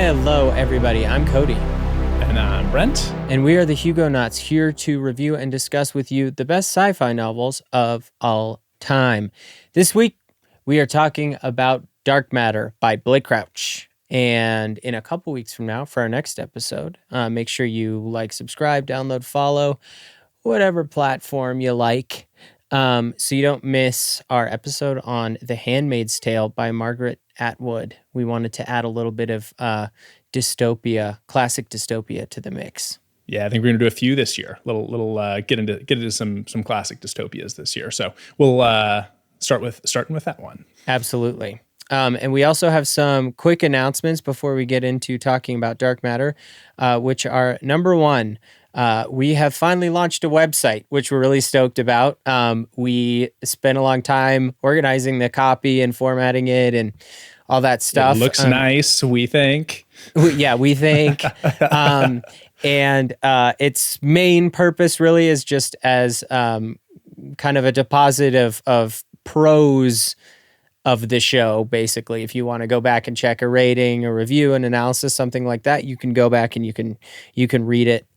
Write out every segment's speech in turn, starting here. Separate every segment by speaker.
Speaker 1: Hello, everybody. I'm Cody.
Speaker 2: And I'm Brent.
Speaker 1: And we are the Hugonauts, here to review and discuss with you the best sci-fi novels of all time. This week, we are talking about Dark Matter by Blake Crouch. And in a couple weeks from now, for our next episode, make sure you like, subscribe, download, follow, whatever platform you like, so you don't miss our episode on The Handmaid's Tale by Margaret Atwood. We wanted to add a little bit of dystopia, classic dystopia to the mix.
Speaker 2: Yeah, I think we're gonna do a few this year. Little get into some classic dystopias this year. So we'll starting with that one.
Speaker 1: Absolutely. And we also have some quick announcements before we get into talking about Dark Matter, which are number one. We have finally launched a website, which we're really stoked about. We spent a long time organizing the copy and formatting it and all that stuff.
Speaker 2: It looks nice, we think.
Speaker 1: We think. And its main purpose really is just as kind of a deposit of prose of the show, basically. If you want to go back and check a rating, a review, an analysis, something like that, you can go back and you can read it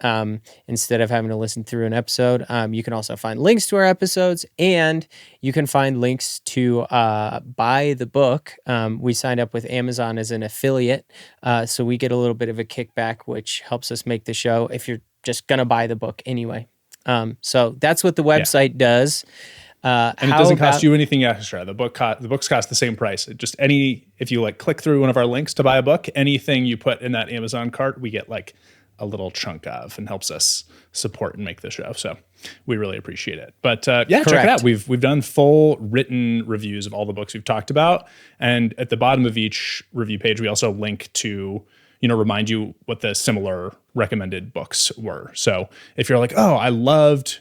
Speaker 1: instead of having to listen through an episode. You can also find links to our episodes, and you can find links to buy the book. We signed up with Amazon as an affiliate, so we get a little bit of a kickback, which helps us make the show if you're just going to buy the book anyway. So that's what the website does.
Speaker 2: And it doesn't cost you anything extra. The books cost the same price. If you click through one of our links to buy a book, anything you put in that Amazon cart, we get a little chunk of, and helps us support and make the show. So we really appreciate it. But check it out. We've done full written reviews of all the books we've talked about, and at the bottom of each review page, we also link to remind you what the similar recommended books were. So if you're like, oh, I loved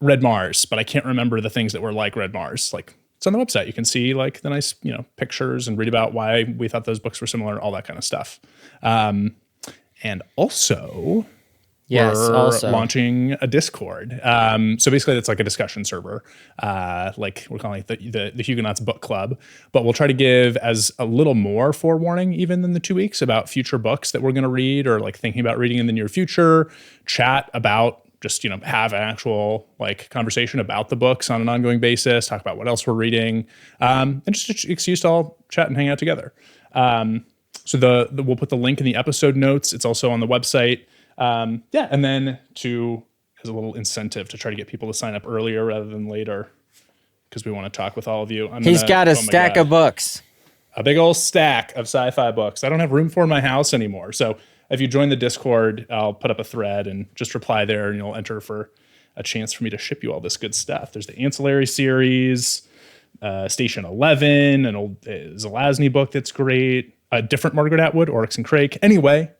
Speaker 2: Red Mars, but I can't remember the things that were like Red Mars. It's on the website. You can see the nice, pictures and read about why we thought those books were similar, all that kind of stuff. And also, we're launching a Discord. So basically that's like a discussion server. We're calling it the Hugonauts Book Club, but we'll try to give as a little more forewarning even than the 2 weeks about future books that we're going to read or thinking about reading in the near future, chat about just, have an actual conversation about the books on an ongoing basis, talk about what else we're reading, and just an excuse to all chat and hang out together. So we'll put the link in the episode notes. It's also on the website. And then as a little incentive to try to get people to sign up earlier rather than later, because we want to talk with all of you.
Speaker 1: He's got a stack of books.
Speaker 2: A big old stack of sci-fi books. I don't have room for in my house anymore. So if you join the Discord, I'll put up a thread and just reply there, and you'll enter for a chance for me to ship you all this good stuff. There's the Ancillary series, Station 11, an old Zelazny book that's great, a different Margaret Atwood, Oryx and Crake. Anyway,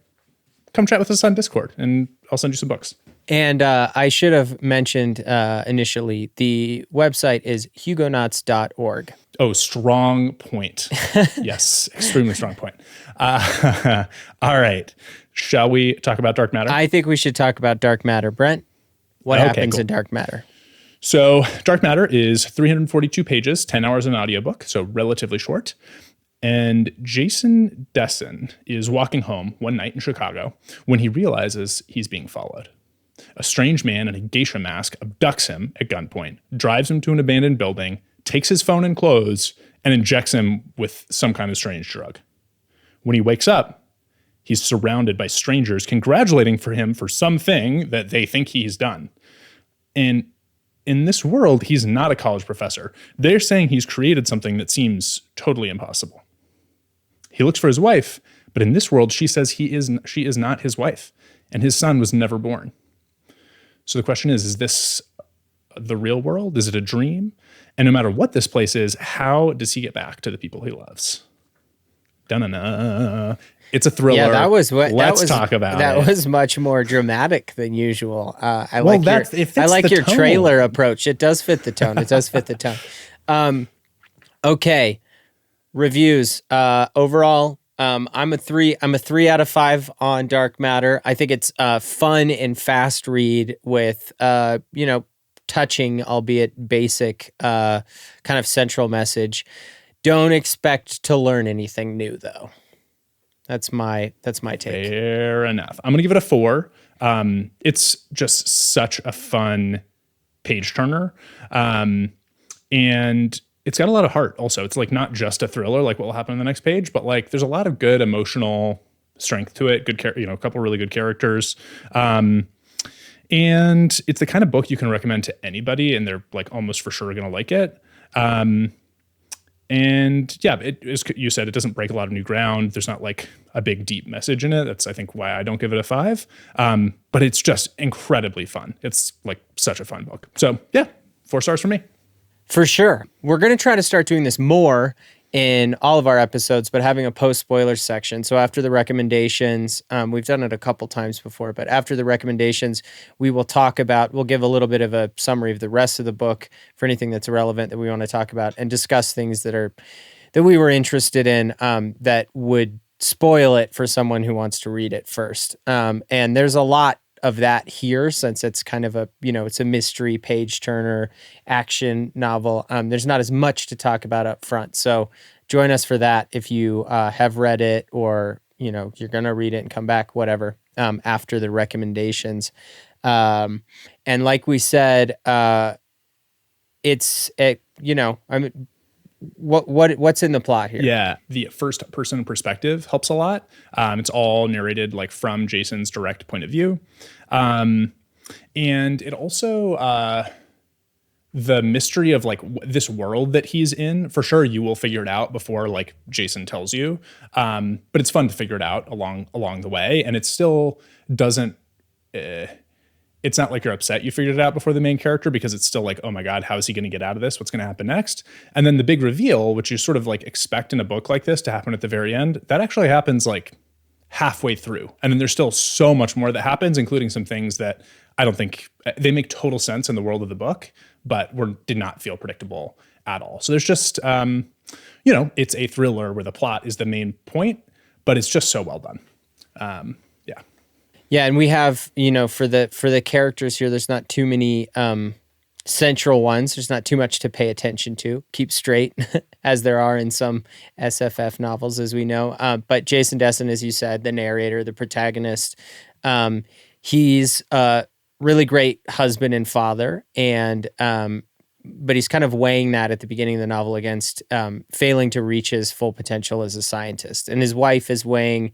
Speaker 2: come chat with us on Discord, and I'll send you some books.
Speaker 1: And I should have mentioned initially, the website is hugonauts.org.
Speaker 2: Oh, strong point. Yes, extremely strong point. All right. Shall we talk about Dark Matter?
Speaker 1: I think we should talk about Dark Matter. Brent, what happens in Dark Matter?
Speaker 2: So Dark Matter is 342 pages, 10 hours an audiobook, so relatively short. And Jason Dessen is walking home one night in Chicago when he realizes he's being followed. A strange man in a geisha mask abducts him at gunpoint, drives him to an abandoned building, takes his phone and clothes, and injects him with some kind of strange drug. When he wakes up, he's surrounded by strangers congratulating him for something that they think he's done. And in this world, he's not a college professor. They're saying he's created something that seems totally impossible. He looks for his wife, but in this world, she says she is not his wife, and his son was never born. So the question is this the real world? Is it a dream? And no matter what this place is, how does he get back to the people he loves? Da-na-na. It's a thriller.
Speaker 1: Yeah,
Speaker 2: Let's talk about it.
Speaker 1: That was much more dramatic than usual. I like your
Speaker 2: tone.
Speaker 1: Trailer approach. It does fit the tone. Okay. Reviews. Overall, I'm a 3 out of 5 on Dark Matter. I think it's a fun and fast read with touching, albeit basic, kind of central message. Don't expect to learn anything new, though. That's my take.
Speaker 2: Fair enough. I'm going to give it a 4. It's just such a fun page turner. And it's got a lot of heart also. It's like not just a thriller, like what will happen on the next page, but like there's a lot of good emotional strength to it. Good, a couple really good characters. And it's the kind of book you can recommend to anybody, and they're like almost for sure going to like it. And yeah, as you said, it doesn't break a lot of new ground. There's not like a big deep message in it. That's, I think, why I don't give it a 5. But it's just incredibly fun. It's like such a fun book. So yeah, 4 stars for me.
Speaker 1: For sure. We're going to try to start doing this more in all of our episodes, but having a post-spoiler section. So after the recommendations, we've done it a couple times before, but after the recommendations, we'll give a little bit of a summary of the rest of the book for anything that's relevant that we want to talk about, and discuss things that we were interested in that would spoil it for someone who wants to read it first. And there's a lot of that here, since it's kind of it's a mystery page turner action novel. There's not as much to talk about up front. So join us for that if you have read it, or, you're going to read it and come back, whatever, after the recommendations. And like we said, what's in the plot here?
Speaker 2: Yeah, the first person perspective helps a lot. It's all narrated like from Jason's direct point of view. And it also, the mystery of like this world that he's in, for sure you will figure it out before like Jason tells you. But it's fun to figure it out along the way. And it still doesn't, it's not like you're upset you figured it out before the main character, because it's still like, oh my God, how is he going to get out of this? What's going to happen next? And then the big reveal, which you sort of like expect in a book like this to happen at the very end, that actually happens like halfway through. And then there's still so much more that happens, including some things that I don't think they make total sense in the world of the book, but did not feel predictable at all. So there's just, it's a thriller where the plot is the main point, but it's just so well done. Yeah.
Speaker 1: Yeah, and we have, for the characters here, there's not too many central ones. There's not too much to pay attention to. Keep straight, as there are in some SFF novels, as we know. But Jason Dessen, as you said, the narrator, the protagonist, he's a really great husband and father, and but he's kind of weighing that at the beginning of the novel against failing to reach his full potential as a scientist. And his wife is weighing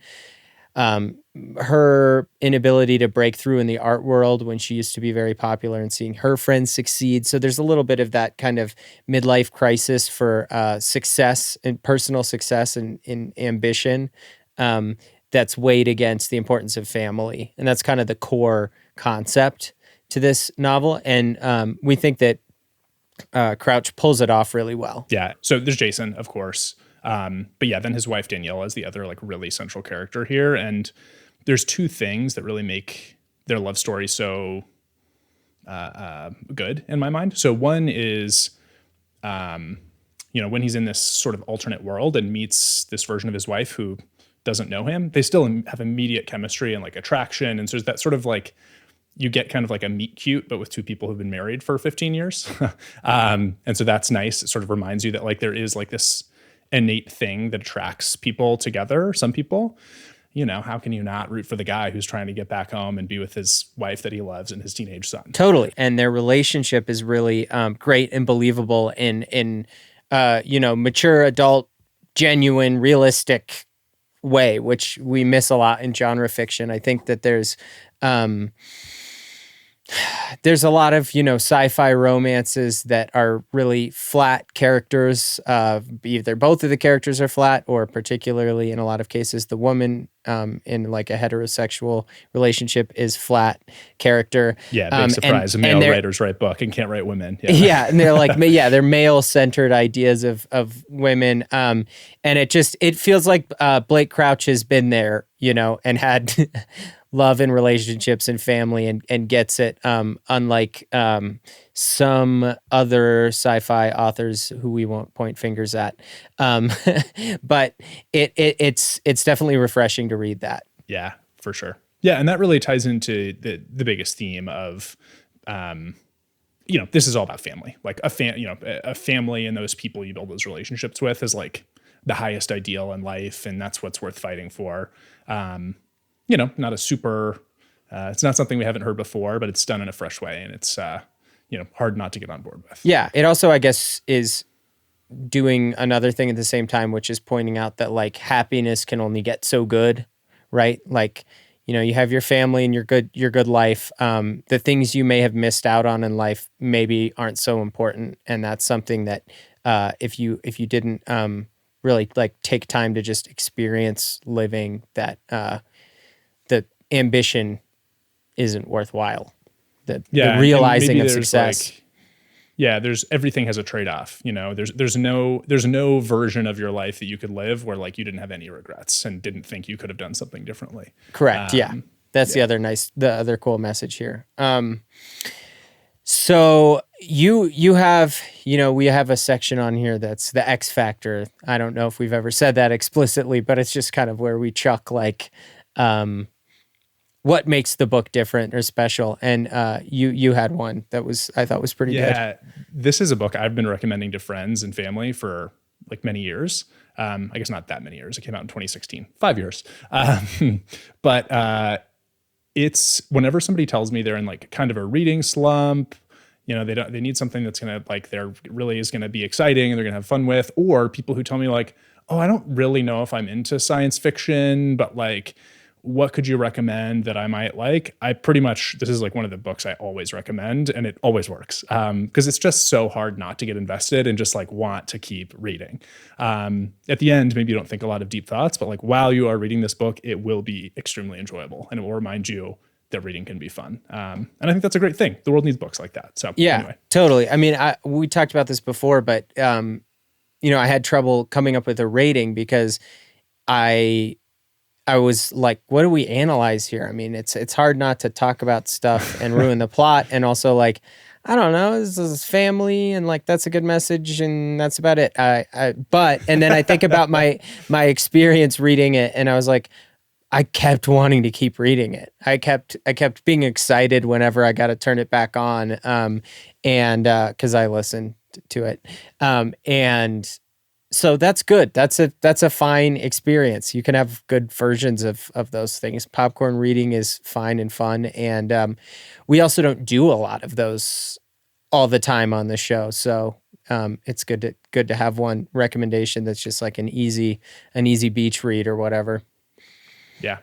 Speaker 1: her inability to break through in the art world when she used to be very popular, and seeing her friends succeed. So there's a little bit of that kind of midlife crisis for success and personal success and in ambition that's weighed against the importance of family. And that's kind of the core concept to this novel. And we think that Crouch pulls it off really well.
Speaker 2: Yeah. So there's Jason, of course. But yeah, then his wife Danielle is the other like really central character here. And there's 2 things that really make their love story so good in my mind. So one is, when he's in this sort of alternate world and meets this version of his wife who doesn't know him, they still have immediate chemistry and like attraction. And so there's that sort of like, you get kind of like a meet cute, but with 2 people who've been married for 15 years. And so that's nice. It sort of reminds you that like there is like this innate thing that attracts people together. Some people, how can you not root for the guy who's trying to get back home and be with his wife that he loves and his teenage son?
Speaker 1: Totally. And their relationship is really great and believable in mature, adult, genuine, realistic way, which we miss a lot in genre fiction. I think that there's a lot of, sci-fi romances that are really flat characters. Either both of the characters are flat, or particularly in a lot of cases, the woman in like a heterosexual relationship is flat character.
Speaker 2: Yeah, big surprise. Male writers write book and can't write women. Yeah,
Speaker 1: yeah, and they're like, they're male-centered ideas of women. And it feels like Blake Crouch has been there, and had love and relationships and family, and gets it, unlike some other sci-fi authors who we won't point fingers at. But it's definitely refreshing to read that.
Speaker 2: Yeah, for sure. Yeah, and that really ties into the biggest theme of this is all about family. Like a family and those people you build those relationships with is like the highest ideal in life, and that's what's worth fighting for. Not a super, it's not something we haven't heard before, but it's done in a fresh way, and it's, hard not to get on board with.
Speaker 1: Yeah. It also, I guess, is doing another thing at the same time, which is pointing out that like happiness can only get so good, right? Like, you have your family and your good life. The things you may have missed out on in life maybe aren't so important. And that's something that, if you didn't, really like take time to just experience living, that, the ambition isn't worthwhile. The realizing of success.
Speaker 2: There's everything has a trade-off. There's no version of your life that you could live where like you didn't have any regrets and didn't think you could have done something differently.
Speaker 1: Correct. That's the other cool message here. So you have, we have a section on here that's the X factor. I don't know if we've ever said that explicitly, but it's just kind of where we chuck like, what makes the book different or special. And you had one that I thought was pretty good.
Speaker 2: Yeah, this is a book I've been recommending to friends and family for like many years. I guess not that many years. It came out in 2016, 5 years. But it's whenever somebody tells me they're in like kind of a reading slump, they need something that's going to like, they're really is going to be exciting and they're going to have fun with, or people who tell me like, oh, I don't really know if I'm into science fiction, but like, what could you recommend that I might like? This is like one of the books I always recommend, and it always works because it's just so hard not to get invested and just like want to keep reading. At the end, maybe you don't think a lot of deep thoughts, but like while you are reading this book, it will be extremely enjoyable and it will remind you that reading can be fun. And I think that's a great thing. The world needs books like that. So anyway.
Speaker 1: Totally. I mean, we talked about this before, but I had trouble coming up with a rating because I was like, what do we analyze here? I mean, it's hard not to talk about stuff and ruin the plot. And also like, I don't know, this is family and like, that's a good message and that's about it. And then I think about my experience reading it and I was like, I kept wanting to keep reading it. I kept being excited whenever I got to turn it back on. And cause I listened to it. And so that's good. That's a fine experience. You can have good versions of those things. Popcorn reading is fine and fun. And we also don't do a lot of those all the time on the show. So it's good to have one recommendation that's just like an easy beach read or whatever.
Speaker 2: Yeah.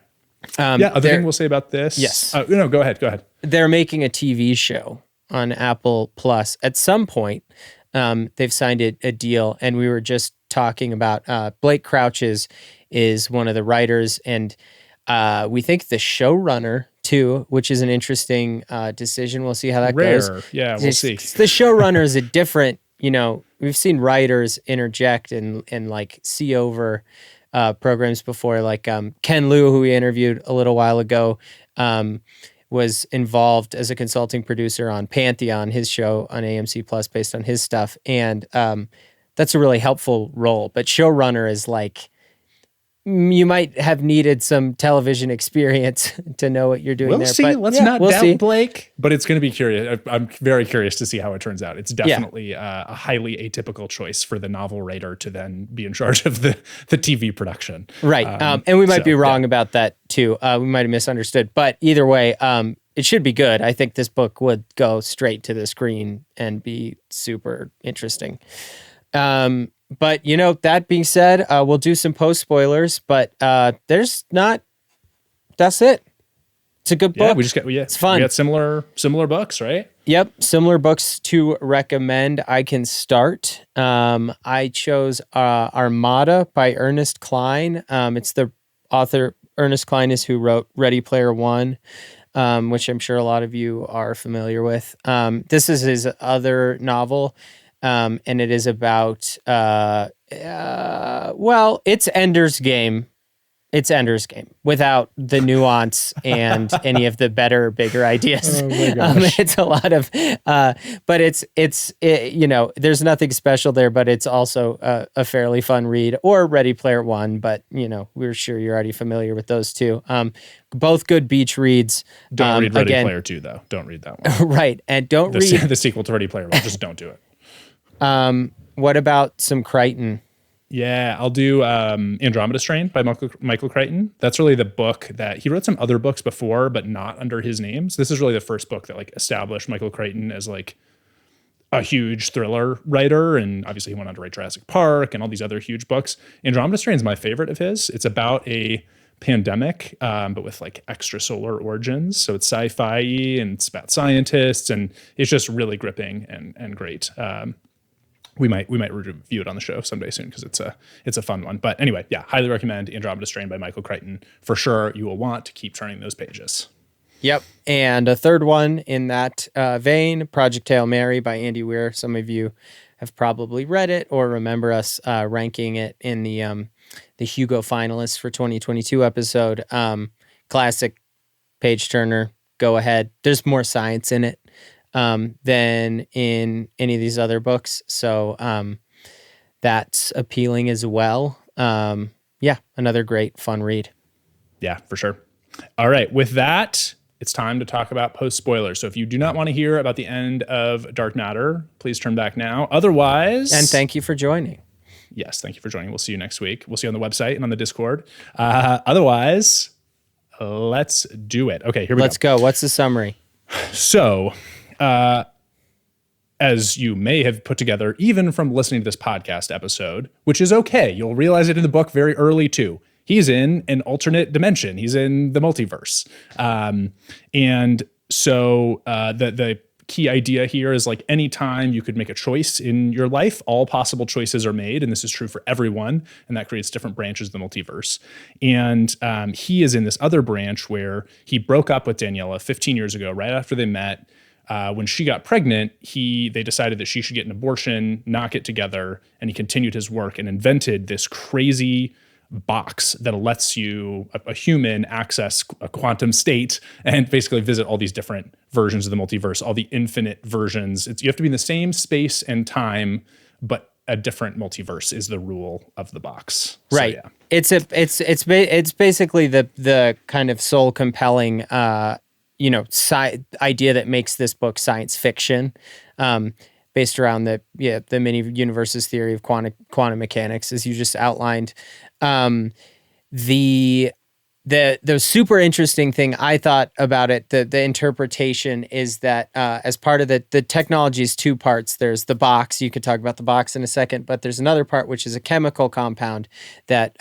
Speaker 2: Other thing we'll say about this.
Speaker 1: Yes.
Speaker 2: No, go ahead. They're
Speaker 1: making a TV show on Apple Plus at some point. They've signed a deal, and we were just talking about Blake Crouch is one of the writers, and we think the showrunner too, which is an interesting decision. We'll see how that goes.
Speaker 2: Yeah, we'll see.
Speaker 1: The showrunner is a different, we've seen writers interject and like see over programs before, like Ken Liu, who we interviewed a little while ago, was involved as a consulting producer on Pantheon, his show on AMC Plus based on his stuff. And that's a really helpful role. But showrunner is like, you might have needed some television experience to know what you're doing.
Speaker 2: We'll see. Let's not doubt Blake. But it's going to be curious. I'm very curious to see how it turns out. It's definitely a highly atypical choice for the novel writer to then be in charge of the TV production.
Speaker 1: Right. And we might be wrong about that too. We might have misunderstood. But either way, it should be good. I think this book would go straight to the screen and be super interesting. But, that being said, we'll do some post spoilers, but that's it. It's a good book.
Speaker 2: It's
Speaker 1: fun.
Speaker 2: We got similar books, right?
Speaker 1: Yep. Similar books to recommend. I can start. I chose Armada by Ernest Cline. It's the author, Ernest Cline, is who wrote Ready Player One, which I'm sure a lot of you are familiar with. This is his other novel. And it is about, it's Ender's Game. It's Ender's Game without the nuance and any of the bigger ideas.
Speaker 2: Oh my gosh.
Speaker 1: It's a lot of, but it's there's nothing special there, but it's also a fairly fun read, or Ready Player One. But, we're sure you're already familiar with those two. Both good beach reads.
Speaker 2: Don't read Ready Player Two, though. Don't read that one.
Speaker 1: Right. And don't read
Speaker 2: the sequel to Ready Player One. Just don't do it.
Speaker 1: What about some Crichton?
Speaker 2: Yeah, I'll do Andromeda Strain by Michael Crichton. That's really the book that he wrote some other books before, but not under his name. So this is really the first book that like established Michael Crichton as like a huge thriller writer. And obviously he went on to write Jurassic Park and all these other huge books. Andromeda Strain is my favorite of his. It's about a pandemic, but with like extrasolar origins. So it's sci-fi and it's about scientists, and it's just really gripping and great. We might review it on the show someday soon because it's a fun one. But anyway, yeah, highly recommend Andromeda Strain by Michael Crichton. For sure, you will want to keep turning those pages.
Speaker 1: Yep. And a third one in that vein, Project Hail Mary by Andy Weir. Some of you have probably read it or remember us ranking it in the Hugo finalists for 2022 episode. Classic page turner. Go ahead. There's more science in it than in any of these other books. So that's appealing as well. Yeah, another great fun read.
Speaker 2: Yeah, for sure. All right. With that, it's time to talk about post spoilers. So if you do not want to hear about the end of Dark Matter, please turn back now. Otherwise...
Speaker 1: And thank you for joining.
Speaker 2: Yes, thank you for joining. We'll see you next week. We'll see you on the website and on the Discord. Otherwise, let's do it. Okay, here we go.
Speaker 1: Let's go. What's the summary?
Speaker 2: So... as you may have put together, even from listening to this podcast episode, which is okay. You'll realize it in the book very early too. He's in an alternate dimension. He's in the multiverse. And so the key idea here is like anytime you could make a choice in your life, all possible choices are made. And this is true for everyone. And that creates different branches of the multiverse. And he is in this other branch where he broke up with Daniela 15 years ago, right after they met. When she got pregnant, they decided that she should get an abortion, not get together, and he continued his work and invented this crazy box that lets you, a human, access a quantum state and basically visit all these different versions of the multiverse, all the infinite versions. You have to be in the same space and time, but a different multiverse is the rule of the box.
Speaker 1: Right.
Speaker 2: So, yeah.
Speaker 1: It's basically the kind of soul compelling idea that makes this book science fiction, based around the many universes theory of quantum mechanics, as you just outlined. The super interesting thing I thought about it, the interpretation is that as part of the technology is two parts. There's the box. You could talk about the box in a second, but there's another part which is a chemical compound that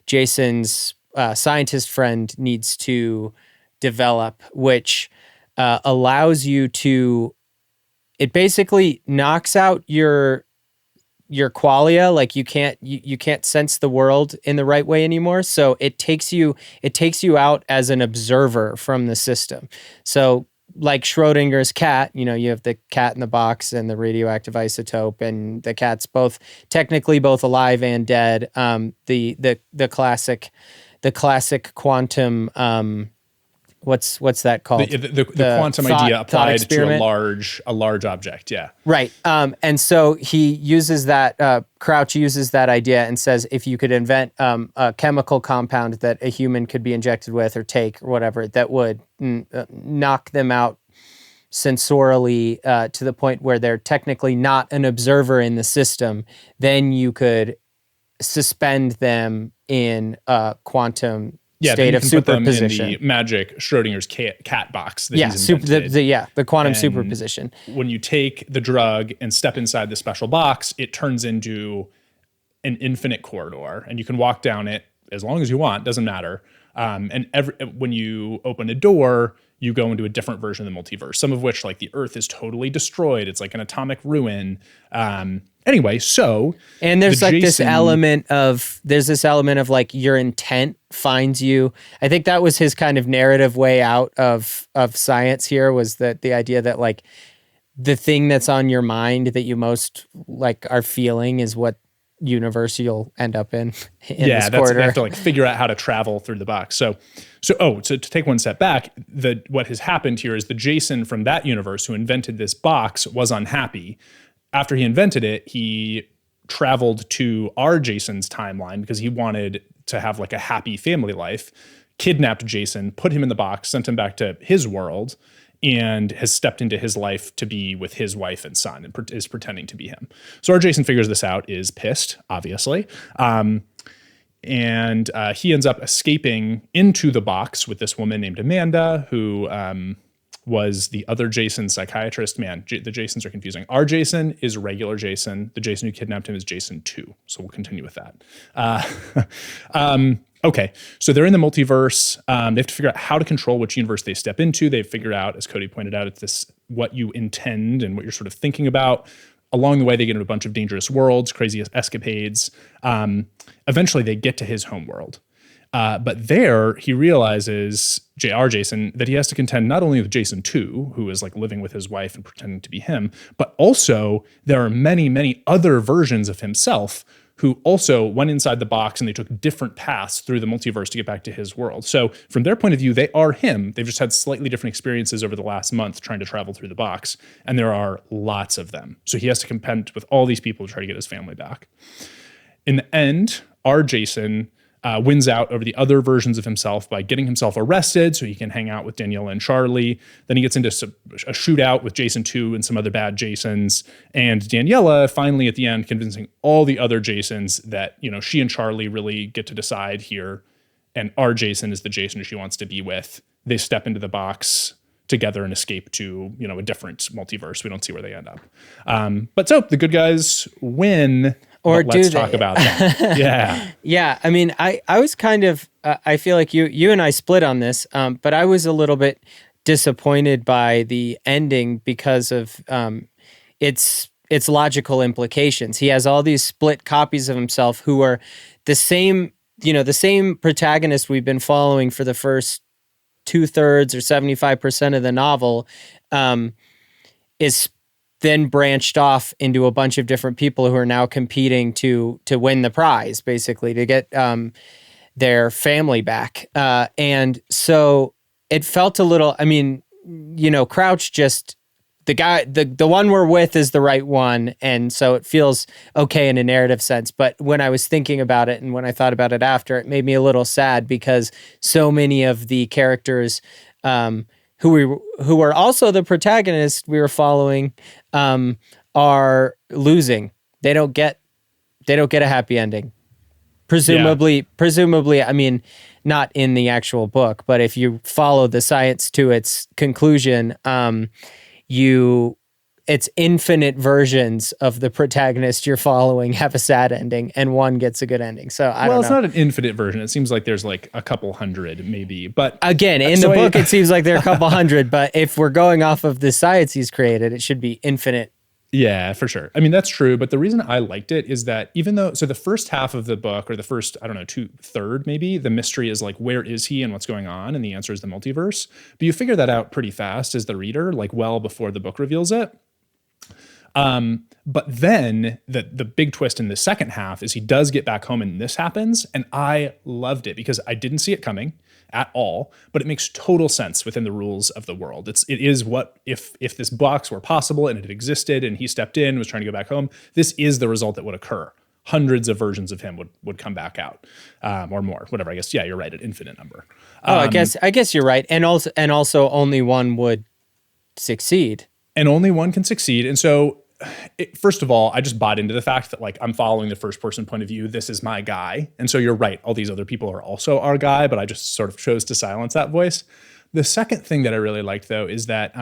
Speaker 1: Jason's scientist friend needs to develop, which allows you to, it basically knocks out your qualia, like you can't sense the world in the right way anymore. So it takes you out as an observer from the system. So like Schrodinger's cat, you have the cat in the box and the radioactive isotope, and the cat's technically both alive and dead. The classic quantum what's that called?
Speaker 2: The quantum idea applied to a large object. Yeah.
Speaker 1: Right. And so he uses that, Crouch uses that idea and says, if you could invent a chemical compound that a human could be injected with or take or whatever, that would knock them out sensorially to the point where they're technically not an observer in the system, then you could suspend them in a quantum state of superposition.
Speaker 2: In the magic Schrodinger's cat box that he's invented.
Speaker 1: The quantum superposition.
Speaker 2: When you take the drug and step inside the special box, it turns into an infinite corridor, and you can walk down it as long as you want. Doesn't matter. And when you open a door, you go into a different version of the multiverse. Some of which, like the Earth, is totally destroyed. It's like an atomic ruin. Anyway, so
Speaker 1: and there's this element of like your intent finds you. I think that was his kind of narrative way out of science here, was that the idea that like the thing that's on your mind that you most like are feeling is what universe you'll end up in this corridor.
Speaker 2: They have to like figure out how to travel through the box. So to take one step back, what has happened here is the Jason from that universe who invented this box was unhappy. After he invented it, he traveled to our Jason's timeline because he wanted to have like a happy family life, kidnapped Jason, put him in the box, sent him back to his world. and has stepped into his life to be with his wife and son and is pretending to be him. So our Jason figures this out, is pissed, obviously. And he ends up escaping into the box with this woman named Amanda, who was the other Jason's psychiatrist. Man, the Jasons are confusing. Our Jason is regular Jason. The Jason who kidnapped him is Jason 2. So we'll continue with that. Okay, so they're in the multiverse. They have to figure out how to control which universe they step into. They've figured out, as Cody pointed out, it's this what you intend and what you're sort of thinking about. Along the way, they get into a bunch of dangerous worlds, crazy escapades. Eventually, they get to his home world. But there, he realizes, J.R. Jason, that he has to contend not only with Jason 2, who is like living with his wife and pretending to be him, but also there are many, many other versions of himself who also went inside the box and they took different paths through the multiverse to get back to his world. So from their point of view, they are him. They've just had slightly different experiences over the last month trying to travel through the box. And there are lots of them. So he has to contend with all these people to try to get his family back. In the end, our Jason wins out over the other versions of himself by getting himself arrested so he can hang out with Daniela and Charlie. Then he gets into a shootout with Jason 2 and some other bad Jasons. And Daniela finally at the end convincing all the other Jasons that, you know, she and Charlie really get to decide here. And our Jason is the Jason she wants to be with. They step into the box together and escape to, you know, a different multiverse. We don't see where they end up. But so the good guys win.
Speaker 1: Or
Speaker 2: let's talk about that. Yeah.
Speaker 1: Yeah. I mean, I was kind of, I feel like you and I split on this, but I was a little bit disappointed by the ending because of its logical implications. He has all these split copies of himself who are the same, you know, the same protagonist we've been following for the first 2/3 or 75% of the novel, is then branched off into a bunch of different people who are now competing to win the prize, basically, to get their family back. And so it felt a little, I mean, you know, Crouch just, the one we're with is the right one. And so it feels okay in a narrative sense. But when I was thinking about it and when I thought about it after, it made me a little sad because so many of the characters who were also the protagonists we were following, are losing. They don't get a happy ending. Presumably, I mean, not in the actual book, but if you follow the science to its conclusion, it's infinite versions of the protagonist you're following have a sad ending and one gets a good ending. So I don't know.
Speaker 2: Well, it's not an infinite version. It seems like there's like a couple hundred maybe, but
Speaker 1: again, in the book, it seems like there are a couple hundred, but if we're going off of the science he's created, it should be infinite.
Speaker 2: Yeah, for sure. I mean, that's true. But the reason I liked it is that even though, so the first half of the book or the first, I don't know, 2/3 maybe, the mystery is like, where is he and what's going on? And the answer is the multiverse. But you figure that out pretty fast as the reader, like well before the book reveals it. But then the big twist in the second half is he does get back home and this happens. And I loved it because I didn't see it coming at all, but it makes total sense within the rules of the world. It is what, if this box were possible and it had existed and he stepped in, was trying to go back home, this is the result that would occur. Hundreds of versions of him would come back out, or more, whatever. I guess, yeah, you're right. An infinite number.
Speaker 1: I guess you're right. And also only one would succeed.
Speaker 2: And only one can succeed. And so, first of all, I just bought into the fact that like I'm following the first person point of view. This is my guy. And so you're right. All these other people are also our guy, but I just sort of chose to silence that voice. The second thing that I really liked though is that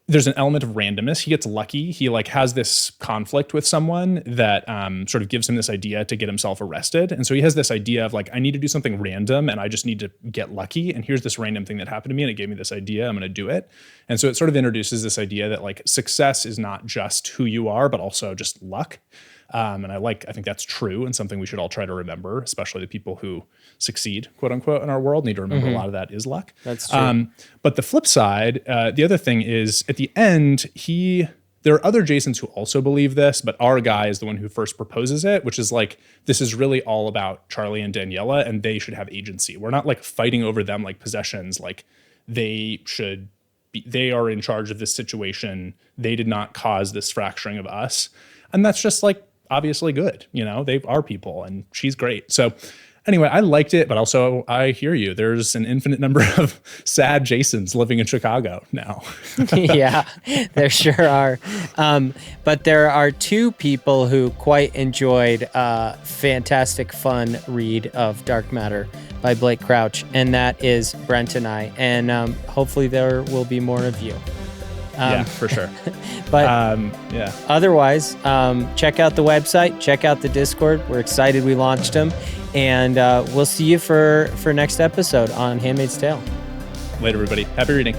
Speaker 2: there's an element of randomness. He gets lucky. He like has this conflict with someone that sort of gives him this idea to get himself arrested. And so he has this idea of like, I need to do something random and I just need to get lucky. And here's this random thing that happened to me and it gave me this idea. I'm going to do it. And so it sort of introduces this idea that like success is not just who you are, but also just luck. And I think that's true and something we should all try to remember, especially the people who succeed, quote unquote, in our world need to remember a lot of that is luck.
Speaker 1: That's true.
Speaker 2: But the flip side, the other thing is at the end, there are other Jasons who also believe this, but our guy is the one who first proposes it, which is like, this is really all about Charlie and Daniela and they should have agency. We're not like fighting over them like possessions. Like they are in charge of this situation. They did not cause this fracturing of us. And that's just like, obviously good, you know, they are people and she's great. So Anyway, I liked it, but also I hear you. There's an infinite number of sad Jasons living in Chicago now.
Speaker 1: Yeah, there sure are. But there are two people who quite enjoyed a fantastic fun read of Dark Matter by Blake Crouch, and that is Brent and I. And hopefully there will be more of you.
Speaker 2: Yeah, for sure.
Speaker 1: But
Speaker 2: yeah.
Speaker 1: Otherwise, check out the website, check out the Discord. We're excited we launched them. And we'll see you for next episode on Handmaid's Tale.
Speaker 2: Later, everybody. Happy reading.